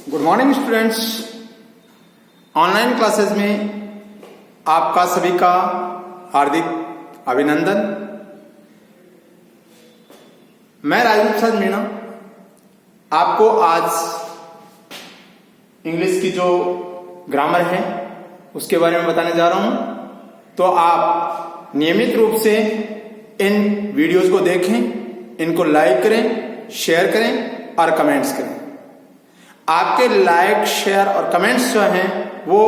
Good morning students. Online classes में आपका सभी का हार्दिक अभिनंदन। मैं राजीव प्रसाद मीणा आपको आज इंग्लिश की जो ग्रामर है उसके बारे में बताने जा रहा हूं। तो आप नियमित रूप से इन वीडियोस को देखें, इनको लाइक करें, शेयर करें और कमेंट्स करें। आपके लाइक, शेयर और कमेंट्स जो हैं वो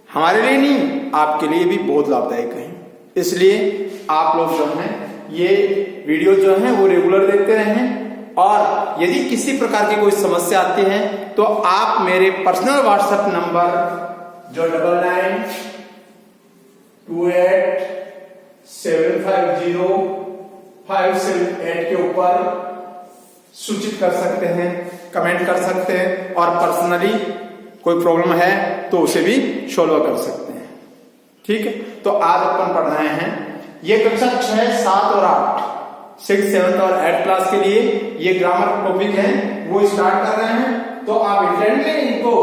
हमारे लिए नहीं, आपके लिए भी बहुत लाभदायक हैं। इसलिए आप लोग जो हैं ये वीडियो जो है वो रेगुलर देखते रहें। और यदि किसी प्रकार की कोई समस्या आती है तो आप मेरे पर्सनल व्हाट्सएप नंबर जो 9928750578 के ऊपर सूचित कर सकते हैं, कमेंट कर सकते हैं और पर्सनली कोई प्रॉब्लम है तो उसे भी सॉल्व कर सकते हैं। ठीक है, तो आज अपन पढ़ रहे हैं ये कक्षा 6, 7 और 8, 6, 7 और 8 क्लास के लिए ये ग्रामर टॉपिक है वो स्टार्ट कर रहे हैं। तो आप इंटेंटली इनको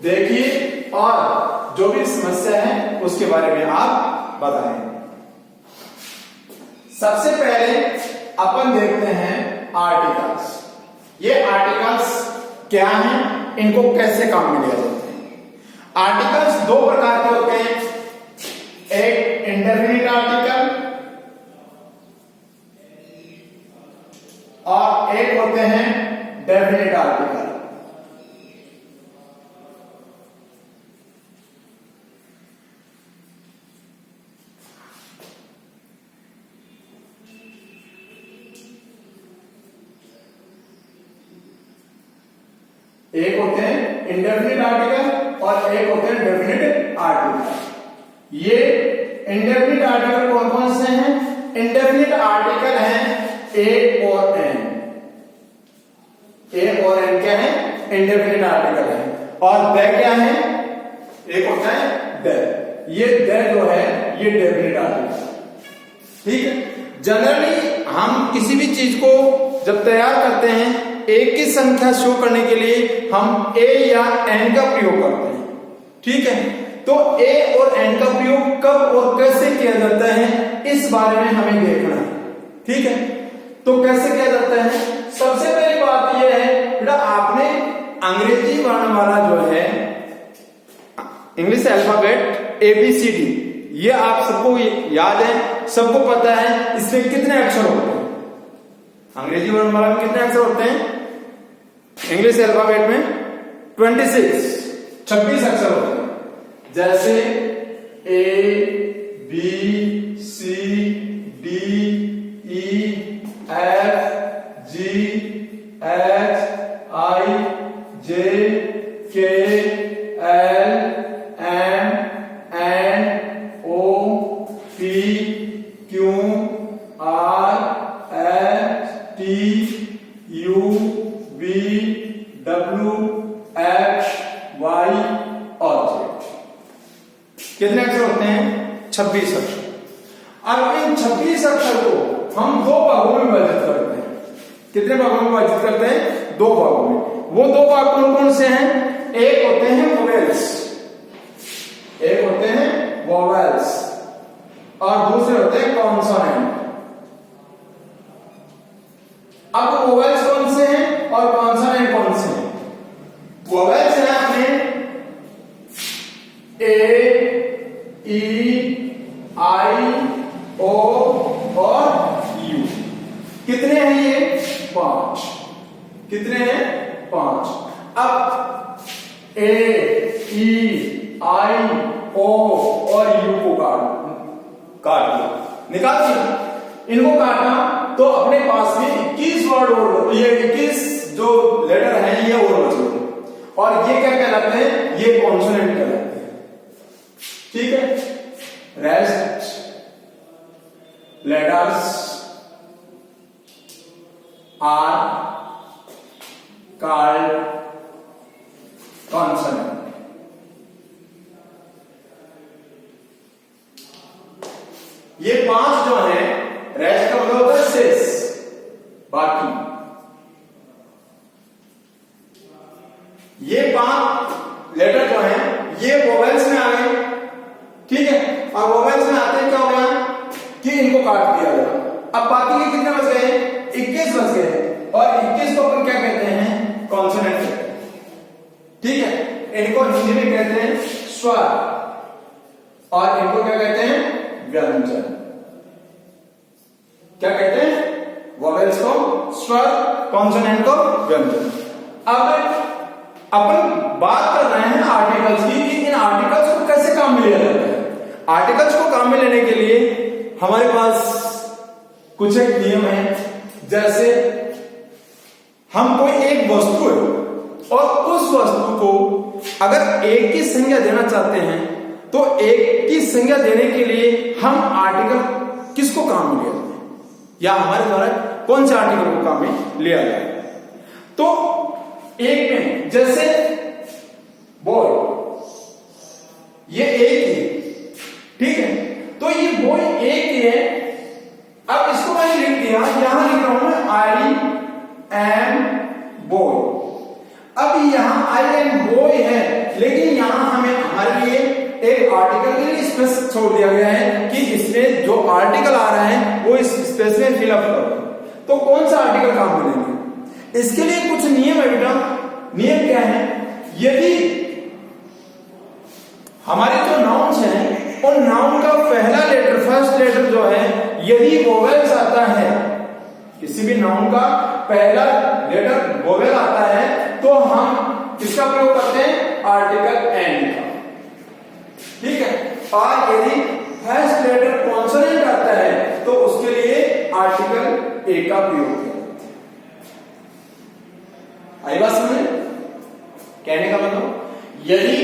देखिए और जो भी समस्या है उसके बारे में आप बताएं। सबसे पहले अपन देखते हैं आर्टिकल्स। ये आर्टिकल्स क्या हैं, इनको कैसे काम में लिया जाता है। आर्टिकल्स दो प्रकार के होते हैं, एक इंडेफिनिट आर्टिकल और एक होते हैं डेफिनिट आर्टिकल। एक होते हैं इंडेफिनिट आर्टिकल और एक होते हैं डेफिनिट आर्टिकल। ये इंडेफिनिट आर्टिकल कौन कौन से हैं? इंडेफिनिट आर्टिकल हैं ए और एन। ए और एन क्या है? इंडेफिनिट आर्टिकल है। और दे क्या है? एक होता है दे। ये दे जो है ये डेफिनिट आर्टिकल। ठीक है, जनरली हम किसी भी चीज को जब तैयार करते हैं एक की संख्या शो करने के लिए हम ए या एन का प्रयोग करते हैं। ठीक है, तो ए और एन का प्रयोग कब और कैसे किया जाता है इस बारे में हमें देखना है। ठीक है, तो कैसे किया जाता है? सबसे पहली बात यह है बेटा, आपने अंग्रेजी वर्णमाला जो है इंग्लिश अल्फाबेट ABCD ये आप सबको याद है, सबको पता है इसमें कितने अक्षर होते हैं। अंग्रेजी वर्णमाला में कितने अक्षर होते हैं? इंग्लिश अल्फाबेट में 26 अक्षर होते हैं। जैसे कितने अक्षर होते हैं? 26 अक्षर। अब इन 26 अक्षर को हम दो भागों में विभाजित करते हैं। कितने भागों में विभाजित करते हैं? दो भागों में। वो दो भाग कौन कौन से हैं? एक होते हैं वोवेल्स, और दूसरे होते हैं कॉन्सोनेंट। अब वोवेल्स कौन से हैं और कॉन्सोनेंट कौन से हैं? वोवेल्स हैं अपने ए, ई, आई, ओ और यू। कितने हैं ये? 5। कितने हैं? 5। अब ए, ई, आई, ओ और यू को काट दिया, निकाल दिया। इनको काटा तो अपने पास में 21 वर्ड और ये 21 जो लेटर हैं ये और बचे। और ये क्या कहलाते हैं? ये कॉन्सोनेंट कहलाते हैं। ठीक है, rest letters are called consonant. ये 5 जो है, रेस्ट का मतलब होता है शेष, बाकी। ये 5 लेटर जो हैं ये वोवेल्स में आ गए, ठीक है। और वोवेल्स में आते क्या हो गया कि इनको काट दिया गया। अब बाकी के कितने बच गए? 21 बच गए, और 21 को अपन क्या कहते हैं? कॉन्सोनेंट, ठीक है। इनको हिंदी में कहते हैं स्वर, और इनको क्या कहते हैं? व्यंजन। क्या कहते हैं? वोवेल्स को स्वर, कॉन्सोनेंट को व्यंजन। अब अपन बात कर रहे हैं आर्टिकल्स की कि इन आर्टिकल्स को कैसे काम में लिया जाता है। आर्टिकल्स को काम में लेने के लिए हमारे पास कुछ एक नियम है। जैसे हम कोई एक वस्तु है और उस वस्तु को अगर एक की संज्ञा देना चाहते हैं तो एक की संज्ञा देने के लिए हम आर्टिकल किसको काम में लिया जाए, या हमारे द्वारा कौन से आर्टिकल को काम में लिया जाए। तो एक में जैसे बॉय, ये एक ही, ठीक है। तो ये बॉय एक ही है। अब इसको मैंने लिख दिया, यहां लिख रहा हूं मैं आई एम बॉय। अब यहां आई एम बॉय है, लेकिन यहां हमें हमारे लिए एक आर्टिकल के लिए स्पेस छोड़ दिया गया है कि इसमें जो आर्टिकल आ रहा है वो इस स्पेस में फिलअप करो। तो कौन सा आर्टिकल काम में लेंगे? इसके लिए कुछ नियम है बेटा। नियम क्या है? यदि हमारे जो नाउन्स हैं और नाउन का पहला लेटर, फर्स्ट लेटर जो है, यदि वोवेल्स आता है, किसी भी नाउन का पहला लेटर वोवेल आता है, तो हम किसका प्रयोग करते हैं? आर्टिकल एंड का, ठीक है। और यदि फर्स्ट लेटर कॉन्सोनेंट आता है तो उसके लिए आर्टिकल ए का प्रयोग किया जाता है। आई बात समझे? कहने का मतलब, यदि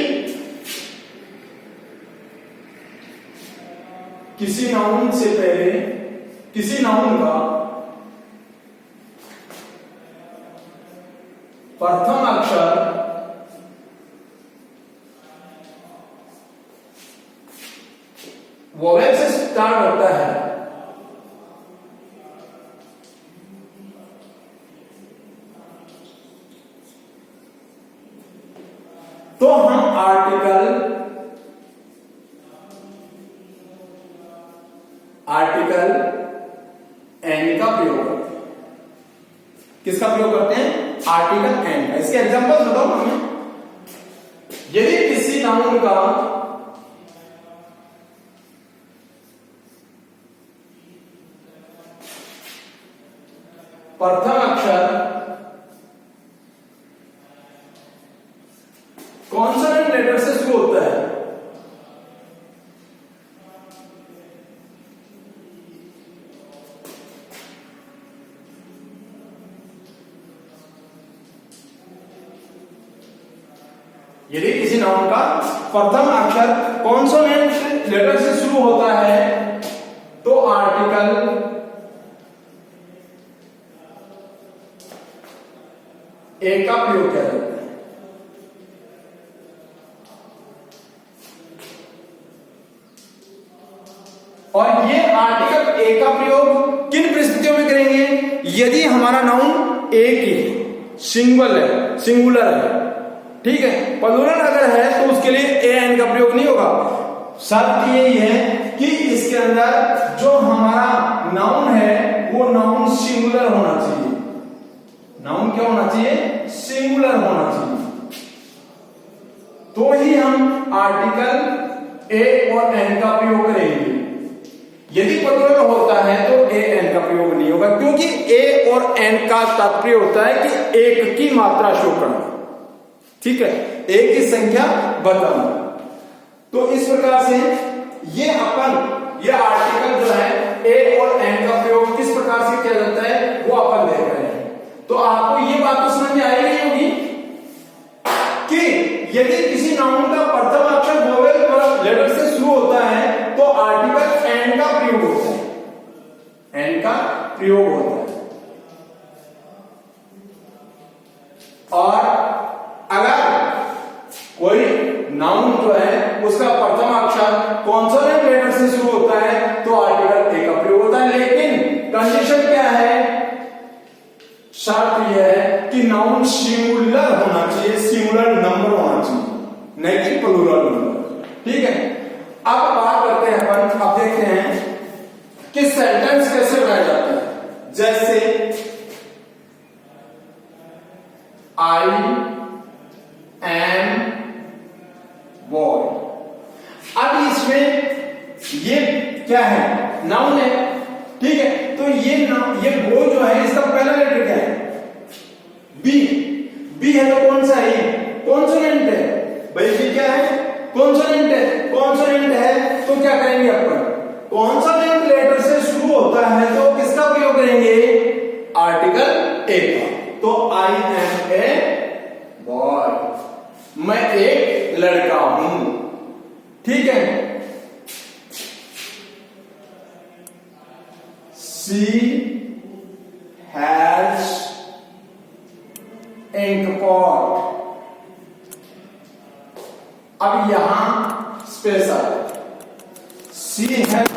किसी नाउन से पहले किसी नाउन का प्रथम अक्षर वोवेल से स्टार्ट होता है तो हम आर्टिकल एंड का प्रयोग करते हैं। किसका प्रयोग करते हैं? आर्टिकल एंड का। इसके एग्जांपल बताओ हमें। यदि किसी नाउन का प्रथम अक्षर कॉन्सोनेंट लेटर से शुरू होता है यदि किसी नाउन का प्रथम अक्षर कॉन्सोनेंट लेटर से शुरू होता है तो आर्टिकल ए का प्रयोग किया जाता है। और ये आर्टिकल ए का प्रयोग किन परिस्थितियों में करेंगे? यदि हमारा नाउन एक ही सिंगुलर है, ठीक है। प्लूरल अगर है तो उसके लिए ए एन का प्रयोग नहीं होगा। शर्त यही है कि इसके अंदर जो हमारा नाउन है वो नाउन सिंगुलर होना चाहिए। नाउन क्या होना चाहिए? सिंगुलर होना चाहिए, तो ही हम आर्टिकल ए और एन का प्रयोग करेंगे। यदि प्लूरल होता है तो ए एन का प्रयोग नहीं होगा, क्योंकि ए और एन का तात्पर्य होता है कि एक की मात्रा शो करना, ठीक है, एक की संख्या बताना। तो इस प्रकार से ये आर्टिकल जो है ए और एन का प्रयोग किस प्रकार से किया जाता है वो अपन देख रहे हैं। तो आपको ये बात तो समझ में आई नहीं होगी कि यदि किसी नाउन का प्रथम अक्षर वोवेल लेटर से शुरू होता है तो आर्टिकल एन का प्रयोग होता है, एन का प्रयोग होता है। और अगर कोई नाउन जो है उसका प्रथम अक्षर कॉन्सोनेंट लेटर से शुरू होता है तो आर्टिकल ए का प्रयोग होता है। लेकिन कंडीशन क्या है? शर्त यह है कि नाउन सिंगुलर होना चाहिए, सिंगुलर नंबर होना चाहिए, नहीं कि प्लूरल नंबर। ठीक है, अब बात करते हैं अपन, अब देखते हैं कि सेंटेंस कैसे बनाया जाता है। जैसे आई एम बॉय, अब इसमें ये क्या है, नाउन है। ठीक है, तो ये बॉय जो है इसका पहला लेटर क्या है, बी। बी है तो कौन सा है, कॉन्सोनेंट है भाई। बी क्या है, कॉन्सोनेंट है। कॉन्सोनेंट है तो क्या करेंगे अपन, कॉन्सोनेंट लेटर से शुरू होता है तो किसका उपयोग करेंगे, आर्टिकल ए का। तो आई एम ए बॉय, मैं एक लड़का हूं। ठीक है, शी हैज इंक पॉट। अब यहां स्पेशल सी हैज